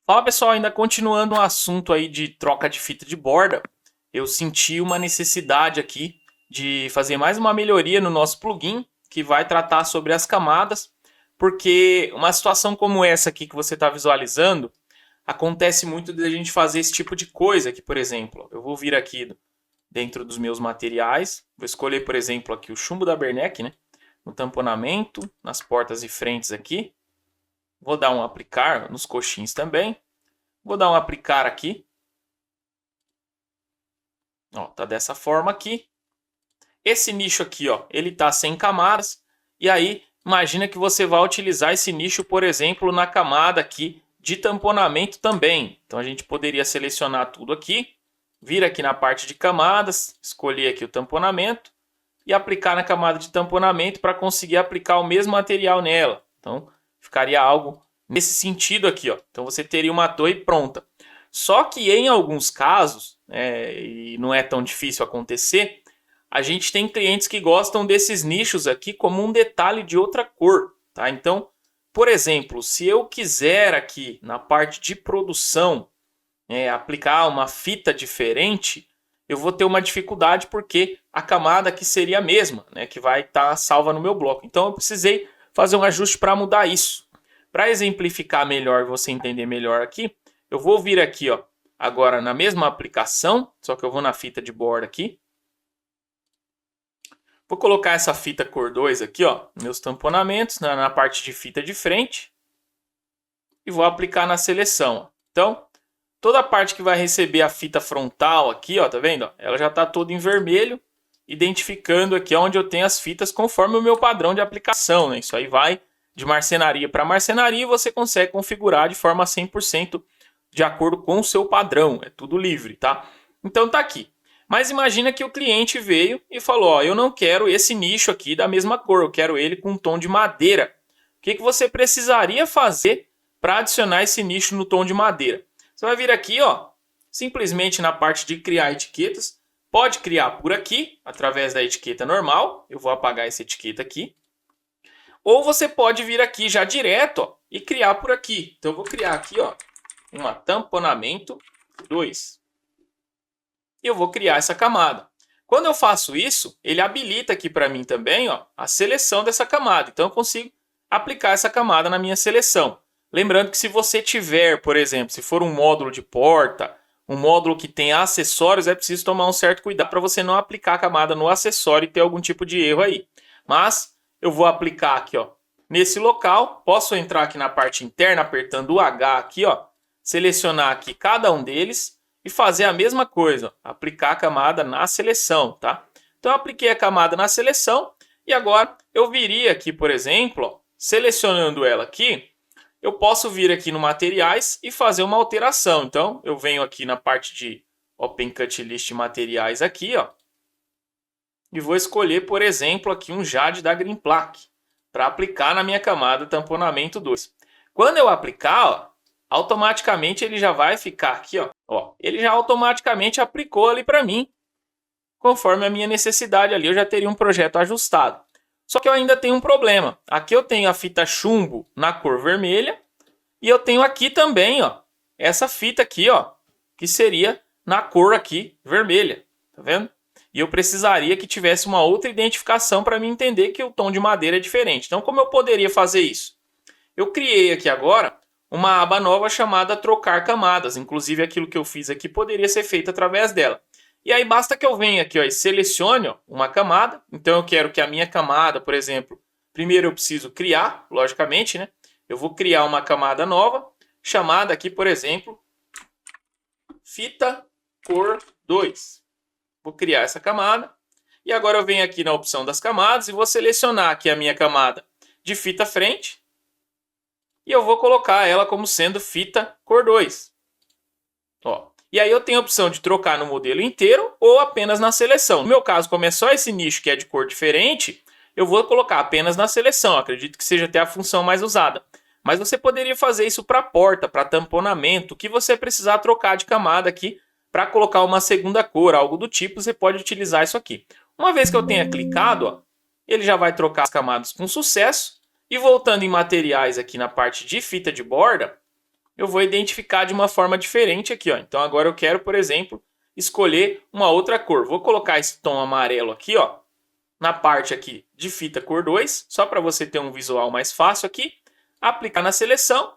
Fala pessoal, ainda continuando o assunto aí de troca de fita de borda, eu senti uma necessidade aqui de fazer mais uma melhoria no nosso plugin que vai tratar sobre as camadas, porque uma situação como essa aqui que você está visualizando acontece muito de a gente fazer esse tipo de coisa aqui, por exemplo. Eu vou vir aqui dentro dos meus materiais, vou escolher, por exemplo, aqui o chumbo da Bernec, né? No tamponamento, nas portas e frentes aqui. Vou dar um aplicar nos coxins também. Vou dar um aplicar aqui. Ó, tá dessa forma aqui. Esse nicho aqui, ó, ele tá sem camadas. E aí, imagina que você vai utilizar esse nicho, por exemplo, na camada aqui de tamponamento também. Então a gente poderia selecionar tudo aqui, vir aqui na parte de camadas, escolher aqui o tamponamento e aplicar na camada de tamponamento para conseguir aplicar o mesmo material nela. Então ficaria algo nesse sentido aqui, ó. Então você teria uma torre pronta. Só que em alguns casos, e não é tão difícil acontecer, a gente tem clientes que gostam desses nichos aqui como um detalhe de outra cor, tá? Então, por exemplo, se eu quiser aqui na parte de produção aplicar uma fita diferente, eu vou ter uma dificuldade porque a camada aqui seria a mesma, né, que vai estar salva no meu bloco. Então eu precisei fazer um ajuste para mudar isso. Para exemplificar melhor, você entender melhor aqui, eu vou vir aqui, ó, agora na mesma aplicação, só que eu vou na fita de borda aqui. Vou colocar essa fita cor 2 aqui, ó, meus tamponamentos, na parte de fita de frente. E vou aplicar na seleção. Então, toda a parte que vai receber a fita frontal aqui, ó, tá vendo? Ela já está toda em vermelho, identificando aqui onde eu tenho as fitas conforme o meu padrão de aplicação, né? Isso aí vai de marcenaria para marcenaria e você consegue configurar de forma 100% de acordo com o seu padrão. É tudo livre, tá? Então tá aqui. Mas imagina que o cliente veio e falou, ó, eu não quero esse nicho aqui da mesma cor, eu quero ele com um tom de madeira. O que você precisaria fazer para adicionar esse nicho no tom de madeira? Você vai vir aqui, ó, simplesmente na parte de criar etiquetas. Pode criar por aqui, através da etiqueta normal. Eu vou apagar essa etiqueta aqui. Ou você pode vir aqui já direto, ó, e criar por aqui. Então eu vou criar aqui, ó, um tamponamento 2. E eu vou criar essa camada. Quando eu faço isso, ele habilita aqui para mim também, ó, a seleção dessa camada. Então eu consigo aplicar essa camada na minha seleção. Lembrando que se você tiver, por exemplo, se for um módulo de porta, um módulo que tem acessórios, é preciso tomar um certo cuidado para você não aplicar a camada no acessório e ter algum tipo de erro aí. Mas eu vou aplicar aqui, ó, nesse local. Posso entrar aqui na parte interna, apertando o H aqui, ó, selecionar aqui cada um deles e fazer a mesma coisa, ó, aplicar a camada na seleção, tá? Então eu apliquei a camada na seleção e agora eu viria aqui, por exemplo, ó, selecionando ela aqui, eu posso vir aqui no materiais e fazer uma alteração. Então, eu venho aqui na parte de Open Cut List materiais aqui, ó, e vou escolher, por exemplo, aqui um Jade da Greenplaque para aplicar na minha camada tamponamento 2. Quando eu aplicar, ó, automaticamente ele já vai ficar aqui, ó, ele já automaticamente aplicou ali para mim, conforme a minha necessidade ali, eu já teria um projeto ajustado. Só que eu ainda tenho um problema. Aqui eu tenho a fita chumbo na cor vermelha e eu tenho aqui também, ó, essa fita aqui, ó, que seria na cor aqui vermelha, tá vendo? E eu precisaria que tivesse uma outra identificação para me entender que o tom de madeira é diferente. Então, como eu poderia fazer isso? Eu criei aqui agora uma aba nova chamada trocar camadas. Inclusive, aquilo que eu fiz aqui poderia ser feito através dela. E aí basta que eu venha aqui, ó, e selecione, ó, uma camada. Então eu quero que a minha camada, por exemplo, primeiro eu preciso criar, logicamente, né? Eu vou criar uma camada nova, chamada aqui, por exemplo, fita cor 2. Vou criar essa camada. E agora eu venho aqui na opção das camadas e vou selecionar aqui a minha camada de fita frente. E eu vou colocar ela como sendo fita cor 2. Ó. E aí eu tenho a opção de trocar no modelo inteiro ou apenas na seleção. No meu caso, como é só esse nicho que é de cor diferente, eu vou colocar apenas na seleção. Acredito que seja até a função mais usada. Mas você poderia fazer isso para porta, para tamponamento, que você precisar trocar de camada aqui para colocar uma segunda cor, algo do tipo, você pode utilizar isso aqui. Uma vez que eu tenha clicado, ó, ele já vai trocar as camadas com sucesso. E voltando em materiais aqui na parte de fita de borda, eu vou identificar de uma forma diferente aqui, ó. Então agora eu quero, por exemplo, escolher uma outra cor. Vou colocar esse tom amarelo aqui, ó, na parte aqui de fita cor 2, só para você ter um visual mais fácil aqui. Aplicar na seleção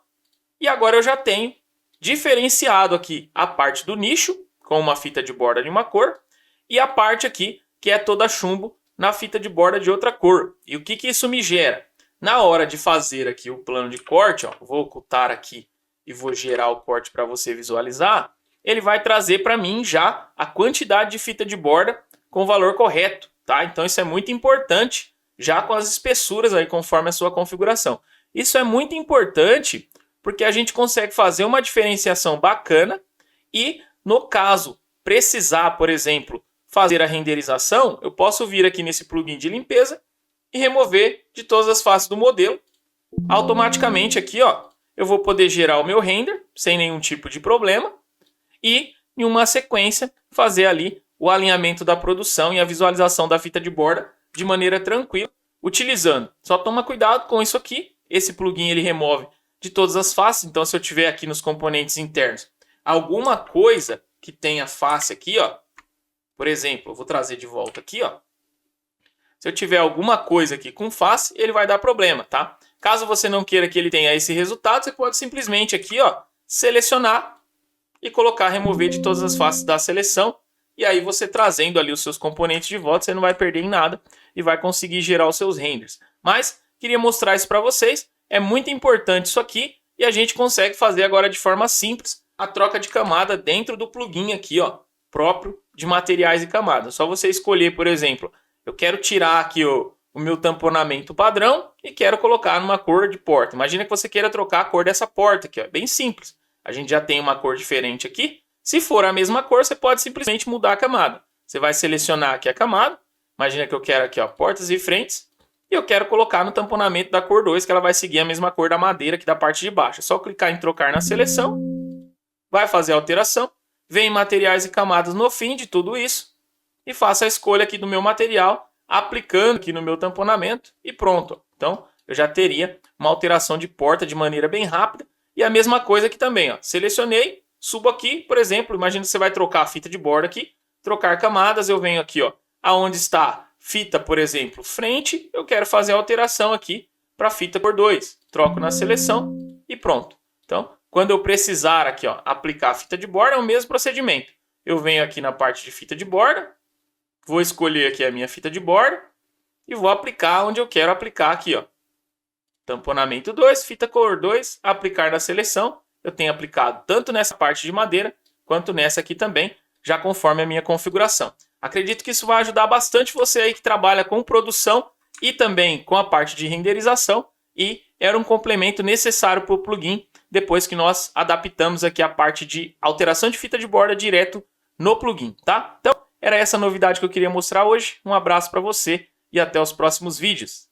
e agora eu já tenho diferenciado aqui a parte do nicho com uma fita de borda de uma cor e a parte aqui que é toda chumbo na fita de borda de outra cor. E o que isso me gera? Na hora de fazer aqui o plano de corte, ó, vou ocultar aqui e vou gerar o corte para você visualizar, ele vai trazer para mim já a quantidade de fita de borda com o valor correto, tá? Então isso é muito importante, já com as espessuras aí conforme a sua configuração. Isso é muito importante porque a gente consegue fazer uma diferenciação bacana e, no caso, precisar, por exemplo, fazer a renderização, eu posso vir aqui nesse plugin de limpeza e remover de todas as faces do modelo. Automaticamente aqui, ó, eu vou poder gerar o meu render sem nenhum tipo de problema e, em uma sequência, fazer ali o alinhamento da produção e a visualização da fita de borda de maneira tranquila, utilizando. Só toma cuidado com isso aqui. Esse plugin ele remove de todas as faces. Então, se eu tiver aqui nos componentes internos alguma coisa que tenha face aqui, ó, por exemplo, eu vou trazer de volta aqui, ó. Se eu tiver alguma coisa aqui com face, ele vai dar problema, tá? Caso você não queira que ele tenha esse resultado, você pode simplesmente aqui, ó, selecionar e colocar remover de todas as faces da seleção. E aí você trazendo ali os seus componentes de volta, você não vai perder em nada e vai conseguir gerar os seus renders. Mas queria mostrar isso para vocês. É muito importante isso aqui e a gente consegue fazer agora de forma simples a troca de camada dentro do plugin aqui, ó, próprio de materiais e camadas. Só você escolher, por exemplo, eu quero tirar aqui o meu tamponamento padrão e quero colocar numa cor de porta. Imagina que você queira trocar a cor dessa porta aqui, ó, bem simples. A gente já tem uma cor diferente aqui. Se for a mesma cor, você pode simplesmente mudar a camada. Você vai selecionar aqui a camada. Imagina que eu quero aqui, ó, portas e frentes. E eu quero colocar no tamponamento da cor 2, que ela vai seguir a mesma cor da madeira aqui da parte de baixo. É só clicar em trocar na seleção. Vai fazer a alteração. Vem materiais e camadas no fim de tudo isso. E faço a escolha aqui do meu material, aplicando aqui no meu tamponamento e pronto. Então, eu já teria uma alteração de porta de maneira bem rápida. E a mesma coisa aqui também, ó. Selecionei, subo aqui, por exemplo, imagina que você vai trocar a fita de borda aqui, trocar camadas, eu venho aqui, ó, aonde está fita, por exemplo, frente, eu quero fazer a alteração aqui para fita por 2. Troco na seleção e pronto. Então, quando eu precisar aqui, ó, aplicar a fita de borda, é o mesmo procedimento. Eu venho aqui na parte de fita de borda, vou escolher aqui a minha fita de borda e vou aplicar onde eu quero aplicar aqui, ó. Tamponamento 2, fita cor 2, aplicar na seleção. Eu tenho aplicado tanto nessa parte de madeira, quanto nessa aqui também, já conforme a minha configuração. Acredito que isso vai ajudar bastante você aí que trabalha com produção e também com a parte de renderização. E era um complemento necessário para o plugin, depois que nós adaptamos aqui a parte de alteração de fita de borda direto no plugin, tá? Então, era essa a novidade que eu queria mostrar hoje. Um abraço para você e até os próximos vídeos.